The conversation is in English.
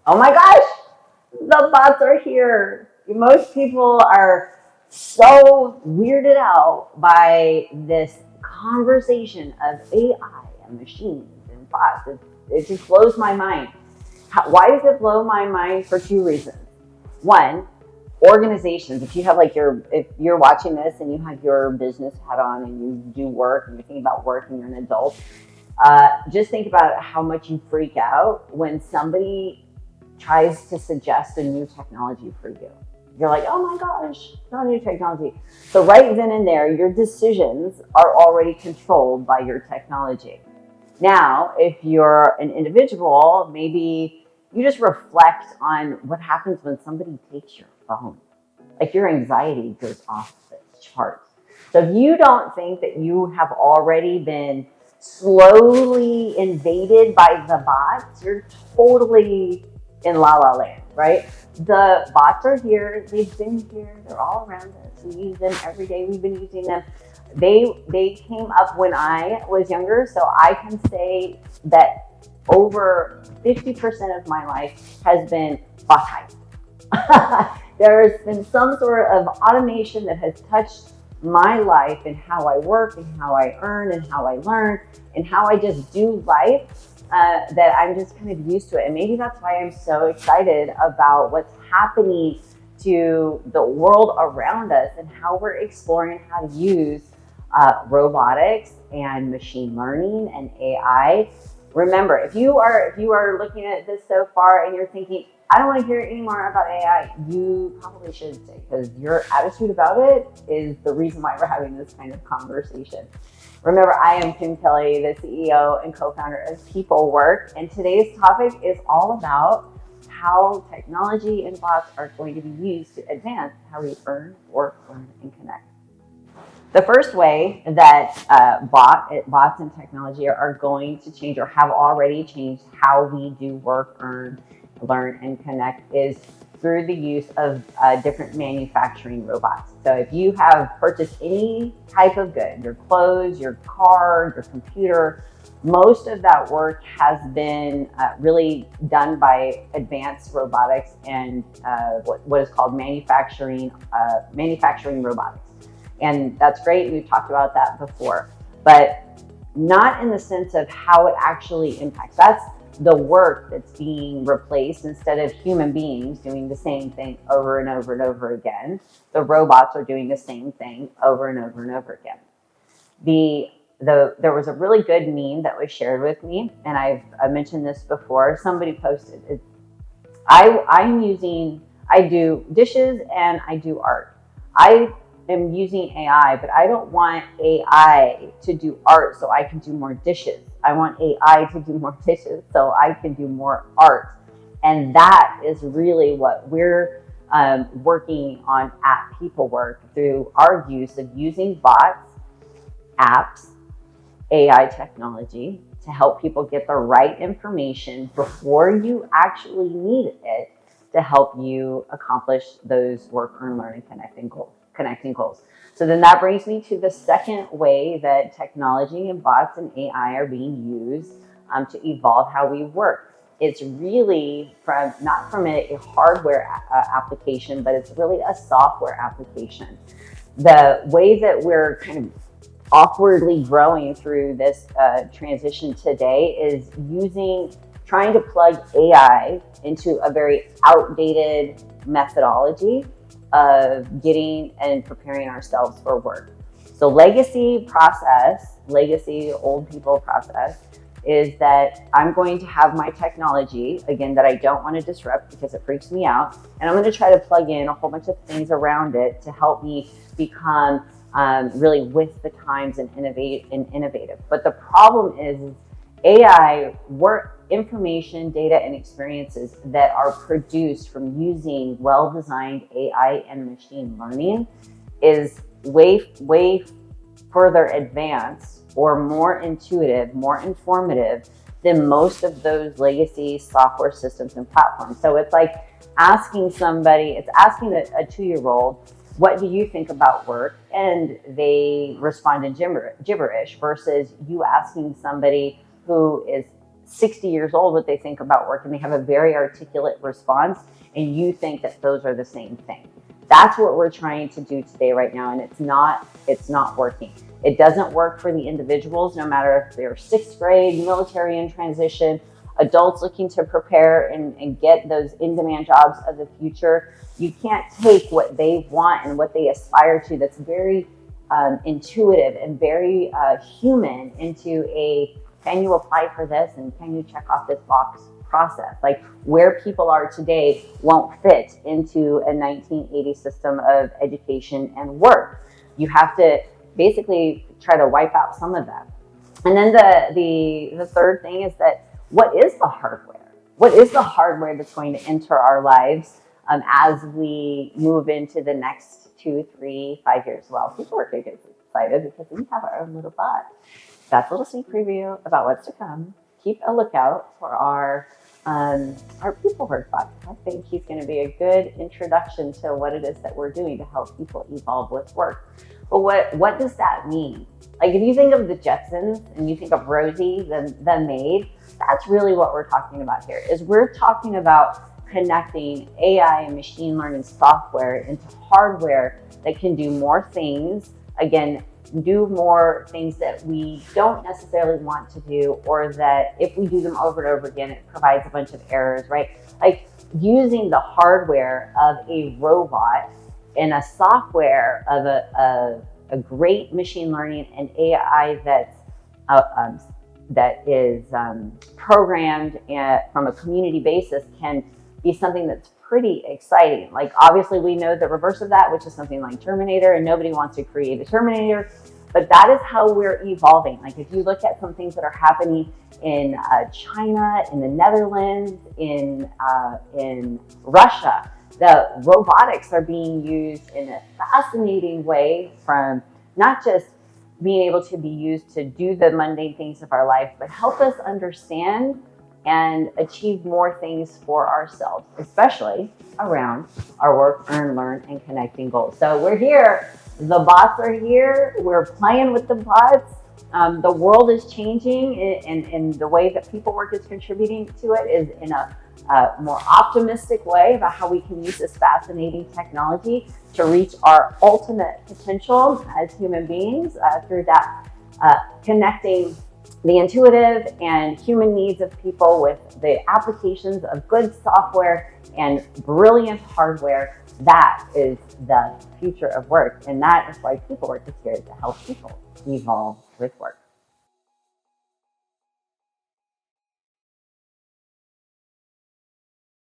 Oh my gosh, the bots are here. Most people are so weirded out by this conversation of AI and machines and bots. It just blows my mind. Why does it blow my mind? For two reasons. One, organizations. If you have if you're watching this and you have your business hat on and you do work and you're thinking about work and you're an adult, just think about how much you freak out when somebody tries to suggest a new technology for you. You're like, oh my gosh, not a new technology. So right then and there, your decisions are already controlled by your technology. Now, if you're an individual, maybe you just reflect on what happens when somebody takes your phone. Like your anxiety goes off the charts. So if you don't think that you have already been slowly invaded by the bots, you're totally in la la land, right? The bots are here. They've been here. They're all around us. We use them every day. We've been using them. They came up when I was younger, so I can say that over 50% of my life has been botized. There's been some sort of automation that has touched my life and how I work and how I earn and how I learn and how I just do life, that I'm just kind of used to it. And maybe that's why I'm so excited about what's happening to the world around us and how we're exploring how to use robotics and machine learning and AI. Remember, if you are looking at this so far and you're thinking, I don't want to hear any more about AI, you probably should say, because your attitude about it is the reason why we're having this kind of conversation. Remember, I am Kim Kelly, the CEO and co-founder of pepelwerk, and today's topic is all about how technology and bots are going to be used to advance how we earn, work, learn, and connect. The first way that bots and technology are going to change or have already changed how we do work, earn, learn, and connect is through the use of different manufacturing robots. So if you have purchased any type of good, your clothes, your car, your computer, most of that work has been really done by advanced robotics and what is called manufacturing robotics. And that's great. We've talked about that before, but not in the sense of how it actually impacts. That's the work that's being replaced. Instead of human beings doing the same thing over and over and over again, the robots are doing the same thing over and over and over again. There was a really good meme that was shared with me, and I've mentioned this before. Somebody posted it. I do dishes and I do art. I am using AI, but I don't want AI to do art so I can do more dishes. I want AI to do more dishes so I can do more art. And that is really what we're working on at pepelwerk through our use of using bots, apps, AI technology to help people get the right information before you actually need it to help you accomplish those work, earn, learn, and connecting goals. So then that brings me to the second way that technology and bots and AI are being used to evolve how we work. It's really not from a hardware application, but it's really a software application. The way that we're kind of awkwardly growing through this transition today is trying to plug AI into a very outdated methodology of getting and preparing ourselves for work. So legacy old people process is that I'm going to have my technology, again, that I don't want to disrupt because it freaks me out. And I'm going to try to plug in a whole bunch of things around it to help me become really with the times and innovative. But the problem is AI work, information, data, and experiences that are produced from using well-designed AI and machine learning is way further advanced or more intuitive, more informative than most of those legacy software systems and platforms. So it's like asking a 2-year-old, what do you think about work? And they respond in gibberish versus you asking somebody who is 60 years old what they think about work, and they have a very articulate response, and you think that those are the same thing. That's what we're trying to do today right now, and it's not working. It doesn't work for the individuals, no matter if they're sixth grade, military in transition, adults looking to prepare and get those in-demand jobs of the future. You can't take what they want and what they aspire to that's very intuitive and very human into a can you apply for this and can you check off this box process. Like where people are today won't fit into a 1980 system of education and work. You have to basically try to wipe out some of that. And then the third thing is that what is the hardware? What is the hardware that's going to enter our lives as we move into the next 2, 3, 5 years? Well, people are getting excited because we have our own little bot. That's a little sneak preview about what's to come. Keep a lookout for our pepelwerk bot. I think he's going to be a good introduction to what it is that we're doing to help people evolve with work. But what does that mean? Like if you think of the Jetsons and you think of Rosie, the maid, that's really what we're talking about here. Is we're talking about connecting AI and machine learning software into hardware that can do more things. Again, do more things that we don't necessarily want to do, or that if we do them over and over again, it provides a bunch of errors, right? Like using the hardware of a robot and a software of a great machine learning and AI that is programmed from a community basis can be something that's pretty exciting. Like obviously we know the reverse of that, which is something like Terminator, and nobody wants to create a Terminator, but that is how we're evolving. Like if you look at some things that are happening in China, in the Netherlands, in Russia, the robotics are being used in a fascinating way, from not just being able to be used to do the mundane things of our life, but help us understand and achieve more things for ourselves, especially around our work, earn, learn, and connecting goals. So we're here. The bots are here. We're playing with the bots. The world is changing, and the way that pepelwerk is contributing to it is in a more optimistic way about how we can use this fascinating technology to reach our ultimate potential as human beings through that connecting the intuitive and human needs of people with the applications of good software and brilliant hardware. That is the future of work. And that is why pepelwerk is here, to help people evolve with work.